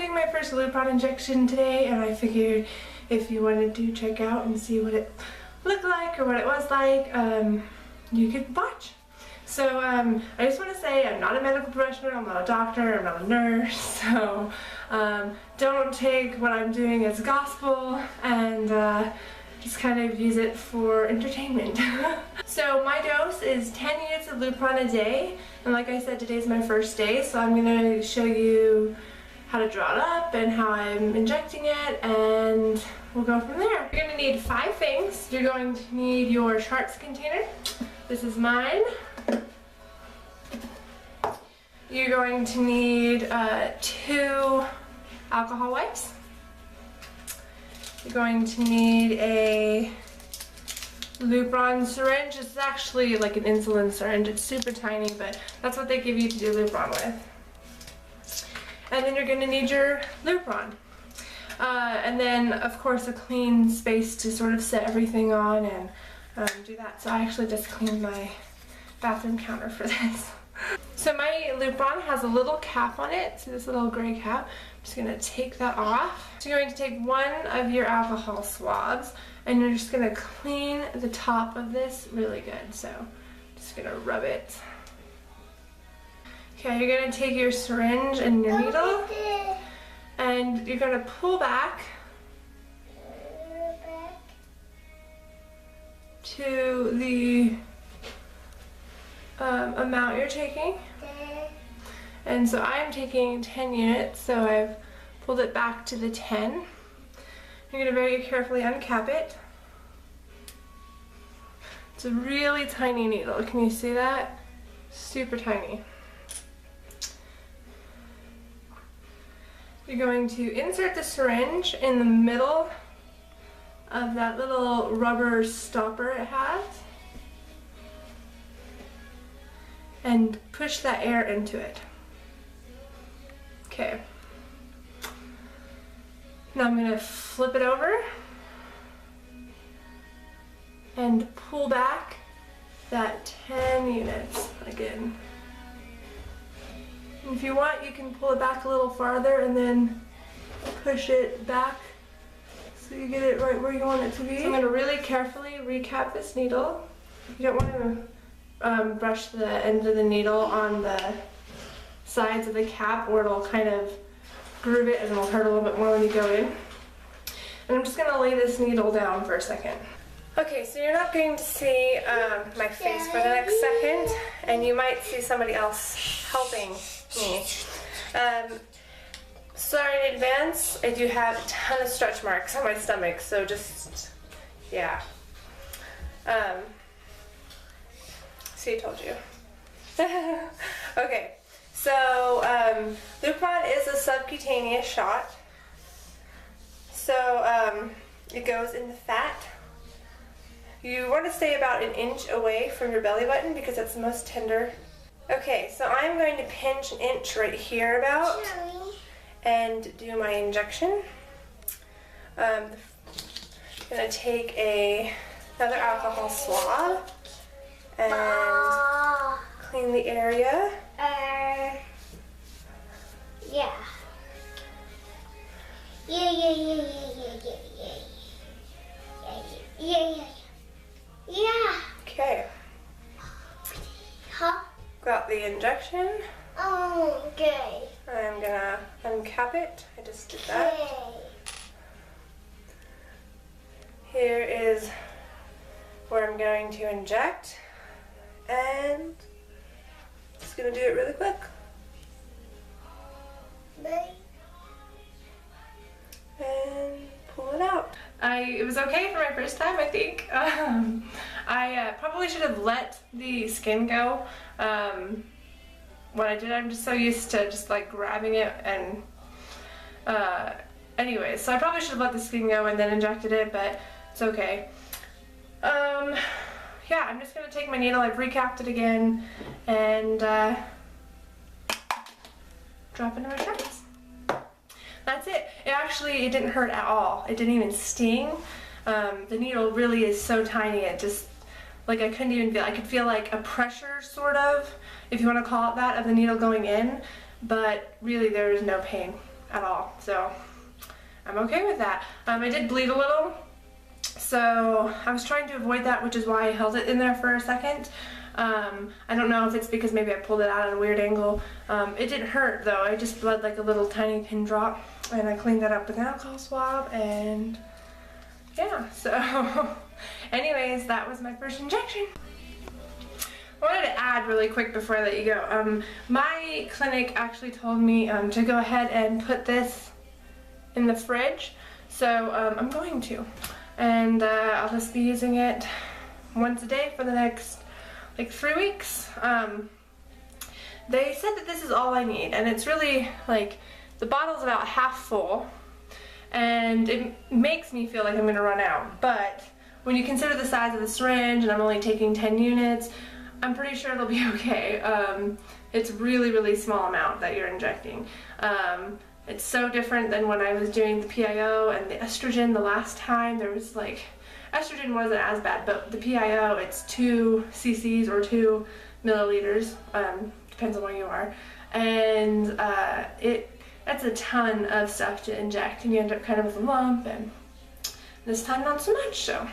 doing my first Lupron injection today, and I figured if you wanted to check out and see what it looked like or what it was like, you could watch. So I just want to say I'm not a medical professional, I'm not a doctor, I'm not a nurse, so don't take what I'm doing as gospel, and just kind of use it for entertainment. So my dose is 10 units of Lupron a day, and like I said, today's my first day, so I'm going to show you how to draw it up and how I'm injecting it, and we'll go from there. You're going to need 5 things. You're going to need your Sharps container. This is mine. You're going to need 2 alcohol wipes. You're going to need a Lupron syringe. It's actually like an insulin syringe. It's super tiny, but that's what they give you to do Lupron with. And then you're going to need your Lupron. And then, of course, a clean space to sort of set everything on and do that. So I actually just cleaned my bathroom counter for this. So my Lupron has a little cap on it, see this little gray cap? I'm just going to take that off. So you're going to take one of your alcohol swabs and you're just going to clean the top of this really good. So just going to rub it. Okay, you're going to take your syringe and your needle and you're going to pull back to the amount you're taking. And so I'm taking 10 units, so I've pulled it back to the 10. You're going to very carefully uncap it. It's a really tiny needle. Can you see that? Super tiny. You're going to insert the syringe in the middle of that little rubber stopper it has and push that air into it. Okay. Now I'm going to flip it over and pull back that 10 units again. And if you want, you can pull it back a little farther and then push it back so you get it right where you want it to be. So I'm going to really carefully recap this needle. You don't want to brush the end of the needle on the sides of the cap, or it'll kind of groove it and it'll hurt a little bit more when you go in. And I'm just going to lay this needle down for a second. Okay, so you're not going to see my face for the next second, and you might see somebody else helping me. Sorry in advance, I do have a ton of stretch marks on my stomach, so just, yeah. See, I told you. Okay, so Lupron is a subcutaneous shot. So it goes in the fat. You want to stay about 1 inch away from your belly button because that's the most tender. Okay, so I'm going to pinch 1 inch right here about and do my injection. I'm going to take another alcohol swab and clean the area. Yeah. Okay. Huh? Got the injection. Okay. I'm gonna uncap it. I just did that. Here is where I'm going to inject, and just gonna do it really quick. And pull it out. It was okay for my first time, I think. I probably should have let the skin go. When I did, I'm just so used to just like grabbing it and anyway, so I probably should have let the skin go and then injected it, but it's okay. Yeah, I'm just gonna take my needle, I've recapped it again, and drop into my Sharps. That's it. It didn't hurt at all. It didn't even sting. The needle really is so tiny, it just, like, I couldn't even feel, I could feel like a pressure, sort of, if you want to call it that, of the needle going in, but really there is no pain. at all. So I'm okay with that. I did bleed a little, so I was trying to avoid that, which is why I held it in there for a second. I don't know if it's because maybe I pulled it out at a weird angle. It didn't hurt though. I just bled like a little tiny pin drop, and I cleaned that up with an alcohol swab, and yeah, so anyways, that was my first injection. I wanted to add really quick before I let you go. My clinic actually told me to go ahead and put this in the fridge, so I'm going to. And I'll just be using it once a day for the next like 3 weeks. They said that this is all I need, and it's really like the bottle's about half full, and it makes me feel like I'm gonna run out. But when you consider the size of the syringe and I'm only taking 10 units, I'm pretty sure it'll be okay. It's really small amount that you're injecting. It's so different than when I was doing the PIO and the estrogen the last time. There was like, estrogen wasn't as bad, but the PIO, it's 2 cc's or 2 milliliters, depends on where you are. And that's a ton of stuff to inject, and you end up kind of with a lump, and this time not so much, so.